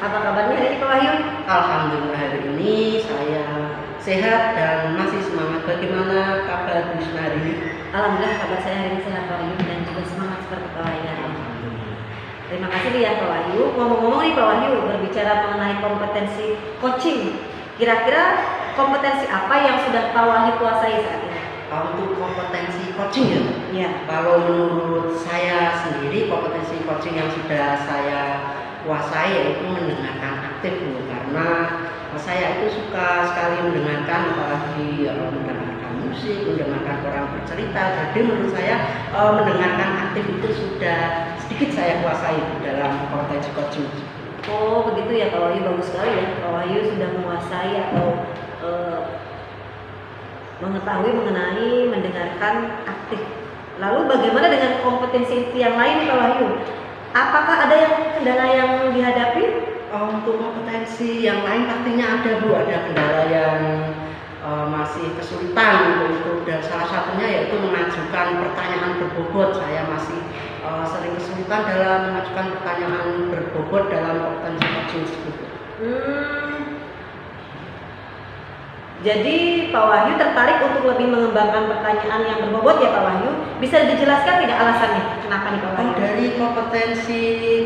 Apa kabarnya hari ini Pak Wahyu? Alhamdulillah hari ini saya sehat dan masih semangat. Bagaimana kabar Bu Risma hari ini? Alhamdulillah kabar saya hari ini sehat Pak Wahyu dan juga semangat seperti Pak Wahyu hari ini. Terima kasih nih ya Pak Wahyu. Ngomong-ngomong nih Pak Wahyu, berbicara mengenai kompetensi coaching. Kira-kira kompetensi apa yang sudah Pak Wahyu kuasai saat ini? Untuk kompetensi coaching ya? Ya. Kalau menurut saya sendiri kompetensi coaching yang sudah saya kuasai yaitu mendengarkan aktif Bu. Karena saya itu suka sekali mendengarkan, apalagi mendengarkan musik, mendengarkan orang bercerita. Jadi menurut saya mendengarkan aktif itu sudah sedikit saya kuasai dalam kompetensi coaching. Oh begitu ya Pak Wahyu, bagus sekali ya Pak Wahyu sudah menguasai atau mengetahui mengenai mendengarkan aktif. Lalu bagaimana dengan kompetensi yang lain Pak Wahyu? Apakah ada kendala yang dihadapi? Untuk kompetensi yang lain pastinya ada Bu, ada kendala yang masih kesulitan untuk itu, dan salah satunya yaitu mengajukan pertanyaan berbobot. Saya masih sering kesulitan dalam mengajukan pertanyaan berbobot dalam kompetensi coaching tersebut. Jadi Pak Wahyu tertarik untuk lebih mengembangkan pertanyaan yang berbobot ya Pak Wahyu. Bisa dijelaskan tidak alasannya? Kenapa nih Pak Wahyu? Dari kompetensi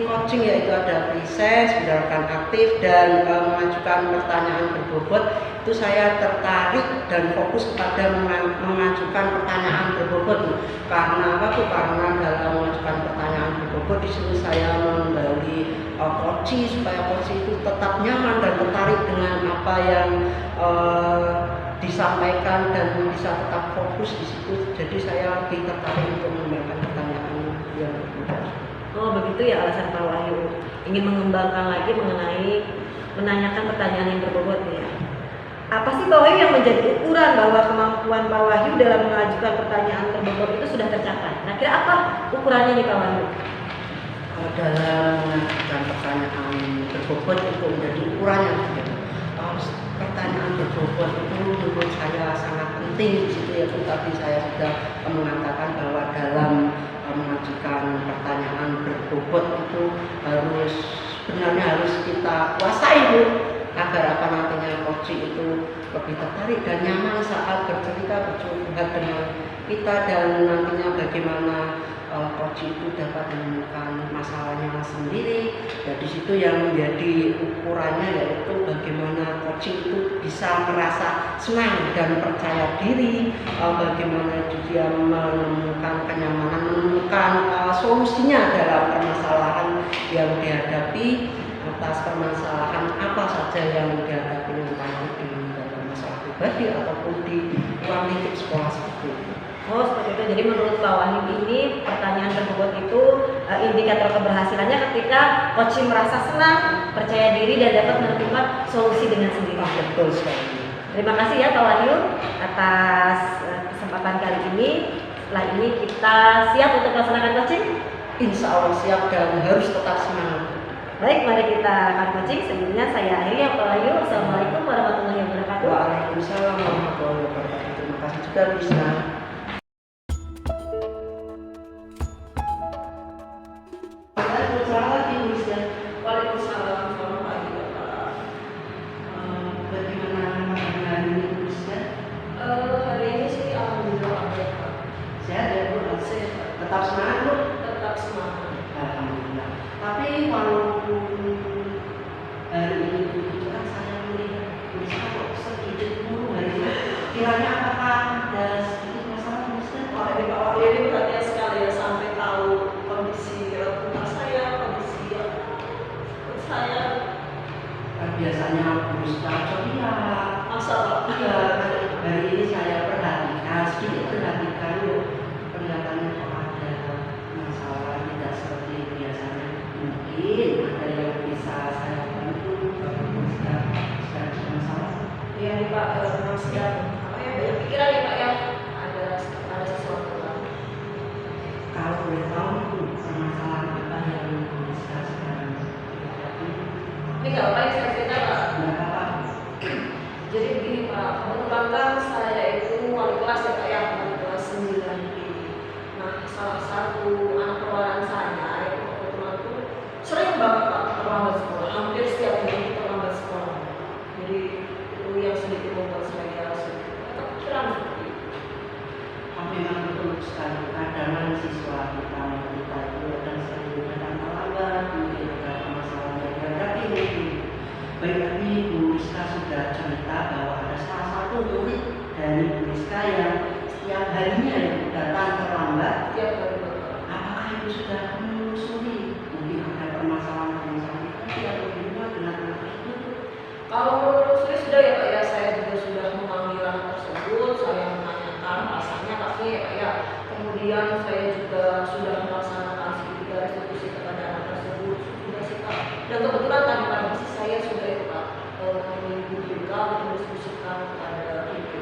coaching yaitu ada presence, mendengarkan aktif, dan mengajukan pertanyaan berbobot. Itu saya tertarik dan fokus kepada mengajukan pertanyaan berbobot. Karena apa tuh? Karena dalam mengajukan pertanyaan berbobot di sini saya menggali coach supaya coach itu tetap nyaman dan tertarik dengan apa yang disampaikan dan bisa tetap fokus di situ. Jadi saya lebih tertarik untuk mengembangkan pertanyaan yang berbobot. Oh begitu ya alasan Pak Wahyu, ingin mengembangkan lagi mengenai menanyakan pertanyaan yang berbobot ya. Apa sih Pak Wahyu yang menjadi ukuran bahwa kemampuan Pak Wahyu dalam mengajukan pertanyaan berbobot itu sudah tercapai? Nah kira apa ukurannya nih Pak Wahyu? Dalam mengajukan pertanyaan berbobot itu menjadi ukurannya. Pertanyaan berbobot itu menurut saya sangat penting di situ ya. Tadi saya sudah mengatakan bahwa dalam mengajukan pertanyaan berbobot itu sebenarnya harus kita kuasai Bu, agar apa nantinya coach itu lebih tertarik dan nyaman saat bercerita bercurhat dengan kita, dan nantinya bagaimana coach itu dapat menemukan masalahnya sendiri. Dan di situ yang menjadi ukurannya yaitu bagaimana coach itu bisa merasa senang dan percaya diri, bagaimana dia menemukan kenyamanan, menemukan solusinya dalam permasalahan yang dihadapi. Atas permasalahan apa saja yang dihadapi, entah itu dalam masalah pribadi ataupun di ruang lingkup sekolah seperti itu. Oh seperti itu. Jadi menurut Pak Wahyu ini pertanyaan berbobot itu indikator keberhasilannya ketika coach merasa senang, percaya diri dan dapat menemukan solusi dengan sendiri. Betul sekali. Terima kasih ya Pak Wahyu atas kesempatan kali ini. Setelah ini kita siap untuk melaksanakan coaching? Insya Allah siap dan harus tetap semangat. Baik, mari kita akan coaching. Sebelumnya saya akhiri ya Pak Wahyu. Assalamualaikum warahmatullahi wabarakatuh. Waalaikumsalam warahmatullahi wabarakatuh. Terima kasih juga Bisa. Tetap semangat Bu? Tetap semangat. Alhamdulillah. Tapi walaupun hari ini begitu kan saya melihat bisa kok sedikit mulu hari ini. Kiranya apakah ada sedikit masalah Ustaz? Wah ini Pak Wahyu ini perhatian sekali ya, sampai tahu kondisi rumah saya, kondisi saya. Kan biasanya Ustaz ceria. Masa Pak? Iya, hari ini saya perhatikan, sedikit perhatikan loh. Kelihatannya kok ada masalah tidak seperti biasanya. Mungkin ada yang bisa saya bantu kalau sedang ada masalah. Iya nih Pak, memang sedang banyak pikiran nih Pak ya, ada sesuatu Pak. Kalau boleh tahu itu permasalahan apa yang bisa sekarang terjadi? Ini nggak apa-apa saya cerita Pak. Nggak apa-apa. Jadi begini Pak, kebetulan kan saya itu wali kelas ya Pak ya, wali kelas 9B. Nah salah satu anak perwakilan saya itu kebetulan tuh sering banget Pak terlambat sekolah, hampir setiap Baik, tadi Bu Rizka sudah cerita bahwa ada salah satu murid dari Bu Rizka yang setiap harinya yang datang terlambat. Tiap hari Apakah itu sudah menelusuri mungkin ada permasalahan tadi atau gimana dengan anak tersebut? kalau menurut saya sudah ya Pak ya, saya juga sudah memanggil anak tersebut, saya menanyakan rasanya pasti ya Pak ya. Kemudian saya juga sudah melaksanakan sedikit restitusi kepada anak tersebut sudah sih Pak. Dan kebetulan tadi pagi sih saya sudah itu Pak minggu juga mendiskusikan kepada ibu.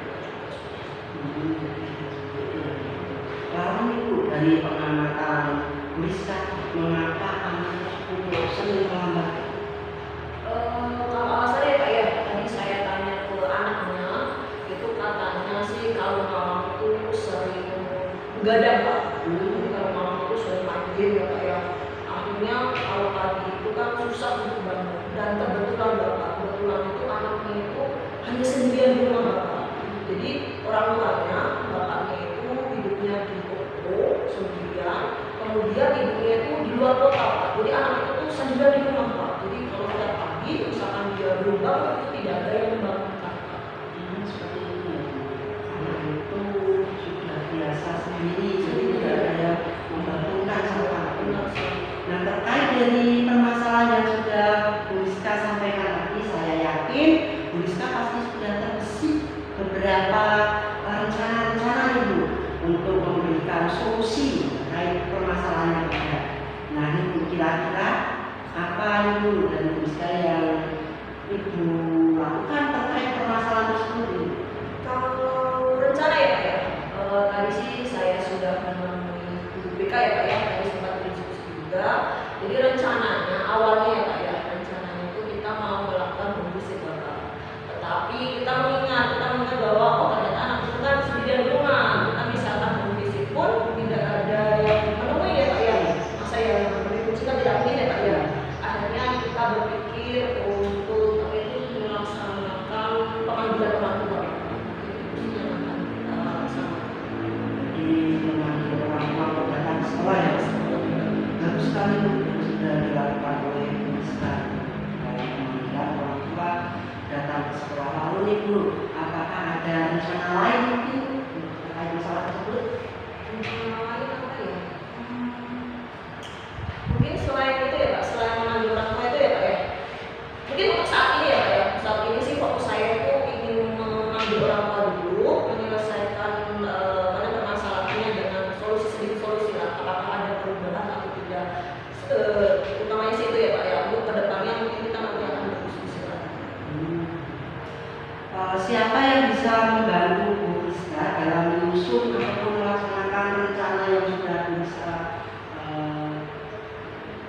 Lalu itu dari pengamatan bisa mengapa anak tersebut sering terlambat? Kalau alasannya ya Pak ya, tadi saya tanya ke anaknya, itu katanya sih kalau malam itu sering begadang Pak. Jadi kalau malam itu sering main game ya Pak ya. Akhirnya kalau pagi itu kan susah untuk bangun. Dan kebetulan Bapak, kebetulan itu anaknya itu hanya sendirian di rumah Bapak. Jadi orang tuanya, bapaknya itu hidupnya di kota sendirian, kemudian ibunya itu di luar kota Pak. Jadi anak itu tuh sendirian di rumah Pak. Jadi kalau setiap pagi misalkan dia belum bangun itu tidak ada yang membangunkan Pak. Seperti itu ya Bu. Anak itu sudah biasa sendiri, jadi tidak ada yang membangunkan sama anak. Benar sih. Nah, terkait dari permasalahan yang sudah Bu Rizka sampaikan tadi, saya yakin Bu Rizka pasti sudah terbesit beberapa rencana-rencana Ibu untuk memberikan solusi terkait permasalahan yang ada. Nah, Ibu kira-kira apa Ibu dan Bu Rizka yang Ibu lakukan terkait permasalahan tersebut Ibu? Kalau rencana ya Pak ya, tadi sih saya sudah menemui guru BK ya Pak ya, tadi sempat berdiskusi juga. Jadi rencananya awalnya ya Pak ya, rencananya itu kita mau melakukan pembersih Bapak. Tetapi kita mengingat bahwa oh ternyata anak itu kan sendirian di rumah. Kita misalkan pembersih pun tidak ada yang menemui ya Pak ya. Masa yang berikut kita tidak mungkin ya Pak ya. Akhirnya kita berpikir untuk apa itu melaksanakan pemanggilan orang tua. Jadi memanggil orang tua untuk datang ke sekolah ya. Bagus sekali Bu, yang sudah dilakukan oleh Bu Rizka. Pemanggilan orang tua datang ke sekolah. Lalu nih Bu, apakah ada rencana lain mungkin terkait masalah tersebut? Lain apa ya? Mungkin selain itu ya Pak, selain mengambil orang tua itu ya Pak ya. Mungkin untuk saat ini ya Pak ya, saat ini sih fokus saya itu ingin mengambil orang tua dulu, menyelesaikan mana permasalahannya dengan solusi sedikit solusi lah. Apakah ada perubahan atau tidak? Utamanya sih itu ya Pak ya. Untuk kedepannya mungkin kita nanti akan berdiskusi lagi. Siapa yang bisa membantu Bu Rizka dalam menyusun ataupun melaksanakan rencana yang sudah Bu Rizka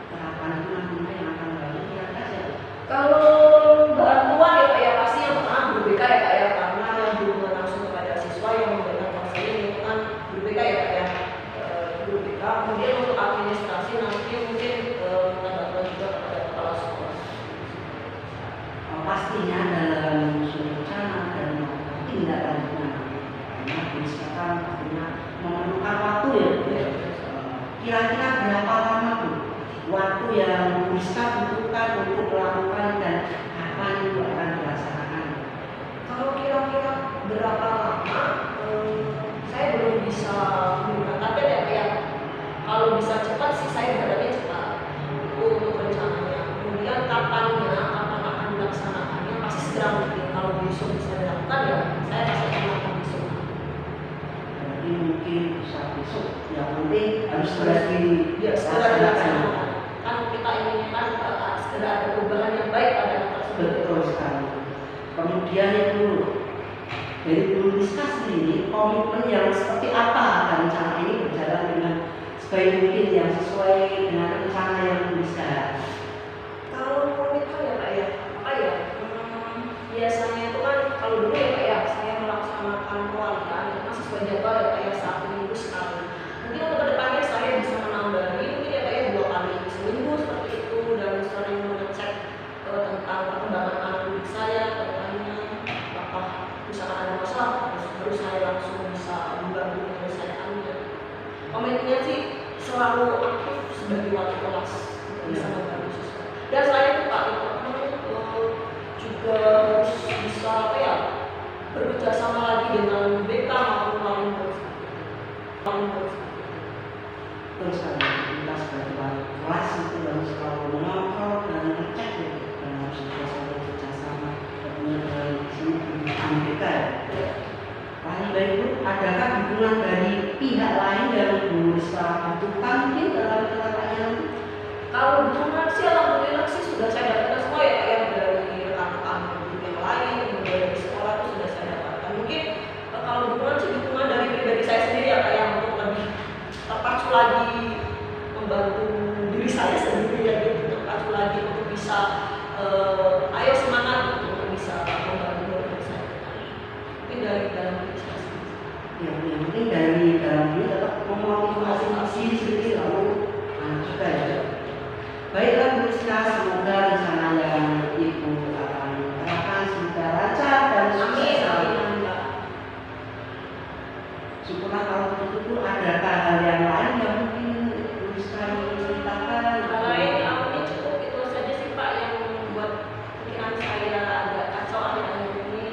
terapkan itu nantinya yang akan membantu kira-kira siapa? Kalau bantuan ya Pak ya pasti yang pertama guru BK ya Pak ya, karena yang berhubungan langsung kepada siswa yang memberikan konseling itu kan guru BK ya Pak ya. Guru BK. Kemudian untuk administrasi nanti mungkin minta bantuan juga kepada kepala sekolah. Pastinya dalam menyusun rencana dan melakukan tindak lanjutnya karena Bu Rizka kan pastinya memerlukan waktu ya Bu ya. Kira-kira berapa lama Bu waktu yang Bu Rizka butuhkan untuk melakukan dan kapan itu akan dilaksanakan? Kalau kira-kira berapa lama, saya belum bisa memberikan target ya Pak ya. Kalau bisa cepat sih saya berharapnya cepat. Itu untuk rencananya. Kemudian kapan akan dilaksanakannya pasti segera mungkin. Kalau besok bisa dilakukan ya saya pasti akan melakukan besok. Jadi mungkin bisa besok, yang penting harus segera Ya segera dilaksanakan. Kan kita inginnya kan segera ada perubahan yang baik pada anak tersebut. Betul sekali. Kemudian itu dari Bu Rizka sendiri komitmen yang seperti apa agar rencana ini berjalan dengan sebaik mungkin yang sesuai dengan rencana yang Bu Rizka. Kalau komitmen ya Pak ya, apa ya? Biasanya itu kan kalau dulu ya Pak ya, saya melaksanakan kewalian itu kan sesuai jadwal ya Pak ya, 1 minggu sekali. Mungkin untuk kedepannya saya bisa menambahi mungkin ya Pak ya 2 kali seminggu seperti itu dan sering mengecek tentang perkembangan anak didik saya, kedepannya apakah misalkan ada masalah baru saya langsung bisa membantu menyelesaikannya. Komitmennya sih selalu aktif sebagai wali kelas untuk bisa membantu siswa. Dan selain itu Pak, itu dukungan dari pihak lain yang bisa butuhkan mungkin dalam kedepannya? Kalau dukungan sih alhamdulillah sih sudah saya dapatkan semua ya Pak, ya dari rekan-rekan yang lain, kemudian dari sekolah itu sudah saya dapatkan. Mungkin kalau dukungan sih dukungan dari pribadi saya sendiri ya Pak, yang untuk lebih terpacu lagi membantu diri saya sendiri ya gitu, terpacu lagi untuk bisa ayo semangat untuk bisa membantu diri saya. Mungkin dari dalam diri saya sendiri. Yang penting dari dalam diri tetap memotivasi diri sendiri lalu sudah ya. Baiklah Bu Rizka, semoga rencana yang Ibu akan terapkan semoga lancar dan sukses. Syukurlah kalau begitu Bu, adakah hal yang lain yang mungkin Bu Rizka ingin ceritakan? Lain awalnya cukup itu saja sih Pak yang membuat pikiran saya agak kacau akhir-akhir ini.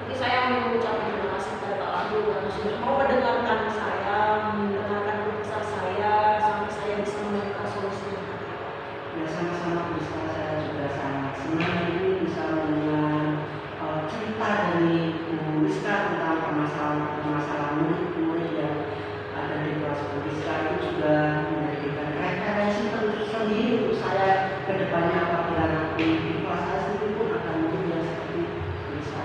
Jadi saya mengucapkan terima kasih kepada Pak Wahyu karena sudah mau mendengarkan saya, mendengarkan keluh saya sampai saya bisa menemukan solusinya. Ya sama-sama Bu Rizka, saya juga sangat senang ini bisa mendengar cerita dari Bu Rizka tentang permasalahan murid-murid yang ada di kelas Bu Rizka. Itu juga menjadikan referensi tersendiri untuk saya ke depannya apabila nanti di kelas saya sendiri pun akan menjadi seperti Bu Rizka.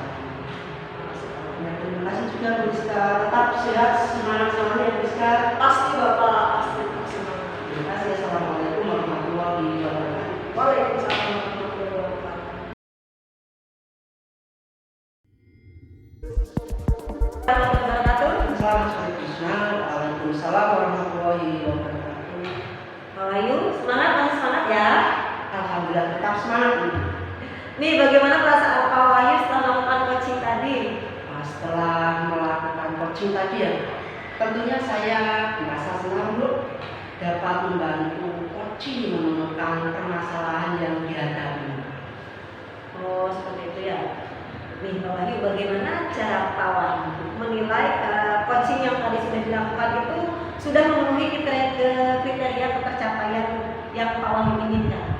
Ya, terima kasih juga Bu Rizka, tetap sehat, semangat-semangat ya Bu Rizka. Pasti Bapak, pasti semangat. Terima kasih. Assalamualaikum warahmatullahi wabarakatuh. Waalaikumsalam warahmatullahi wabarakatuh. Selamat sore Krishna. Waalaikumsalam warahmatullahi wabarakatuh. Pak Wahyu, semangat, masih semangat ya. Alhamdulillah tetap semangat Bu. Nih bagaimana perasaan Pak Wahyu setelah melakukan coaching tadi? Setelah melakukan coaching tadi ya, tentunya saya merasa senang Bu dapat membantu coaching menemukan permasalahan yang dihadapi. Oh seperti itu ya. Nih Pak Wahyu, bagaimana cara Pak Wahyu menilai coaching yang tadi sudah dilakukan itu sudah memenuhi kriteria ketercapaian yang Pak Wahyu inginkan?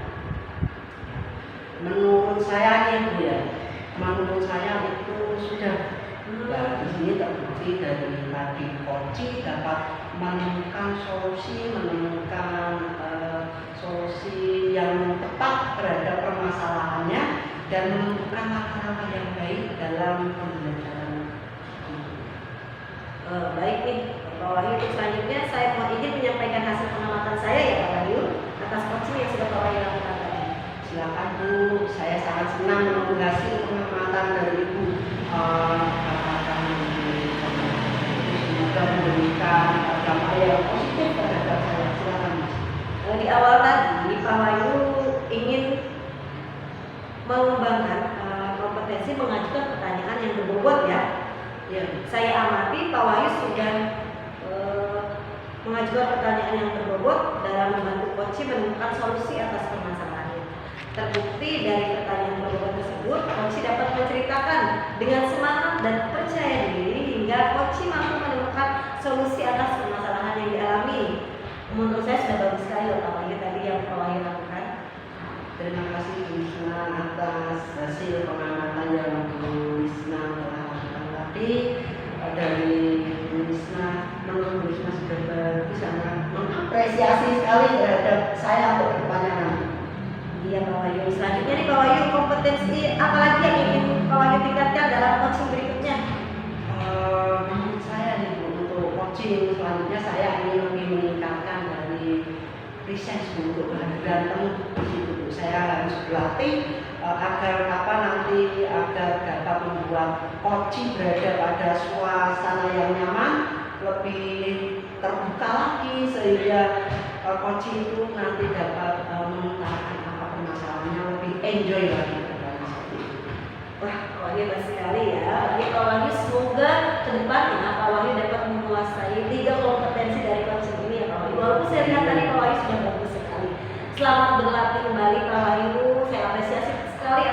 Menurut saya nih Bu ya, menurut saya itu sudah. Ya, di sini terbukti dari tadi coaching dapat menemukan solusi yang tepat terhadap permasalahannya dan menentukan langkah-langkah yang baik dalam pembelajaran. Baik nih Pak Wahyu, untuk selanjutnya saya mau izin menyampaikan hasil pengamatan saya ya Pak Wahyu atas coaching yang sudah Pak Wahyu lakukan tadi. Silakan Bu, saya sangat senang menunggu hasil pengamatan dari Ibu. Semoga memberikan dampak yang positif terhadap saya. Silakan. Di awal tadi Pak Wahyu ingin mengembangkan kompetensi mengajukan pertanyaan yang berbobot ya. Ya. Saya amati Pak Wahyu sudah mengajukan pertanyaan yang berbobot dalam membantu coaching menemukan solusi atas permasalahannya. Terbukti dari pertanyaan berbobot tersebut, coaching dapat menceritakan dengan semangat dan percaya diri hingga coaching mampu menemukan solusi atas permasalahan yang dialami. Menurut saya sudah bagus sekali loh Pak Wahyu tadi yang Pak Wahyu lakukan. Terima kasih Bu Wisna atas hasil pengamatan yang Bu Wisna telah lakukan tadi. Dari Bu Wisna, menurut Bu Wisna sudah bisa mengapresiasi sekali terhadap saya untuk kedepannya nanti. Iya Pak Wahyu. Selanjutnya nih Pak Wahyu, kompetensi apa lagi yang ingin Pak Wahyu tingkatkan dalam coaching berikutnya? Menurut saya nih Bu, untuk coaching selanjutnya saya ingin lebih meningkatkan dari riset untuk kehadiran teman di situ Bu. Saya harus berlatih agar dapat membuat coaching berada pada suasana yang nyaman, lebih terbuka lagi sehingga coaching itu nanti dapat mengutarakan apa permasalahannya, lebih enjoy lagi. Wah, Pak Wahyu hebat sekali ya. Bagi Pak Wahyu, semoga kedepannya Pak Wahyu dapat menguasai 3 kompetensi dari coaching ini ya Pak Wahyu. Walaupun saya lihat tadi Pak Wahyu sudah bagus sekali. Selamat berlatih kembali Pak Wahyu. Saya apresiasi sekali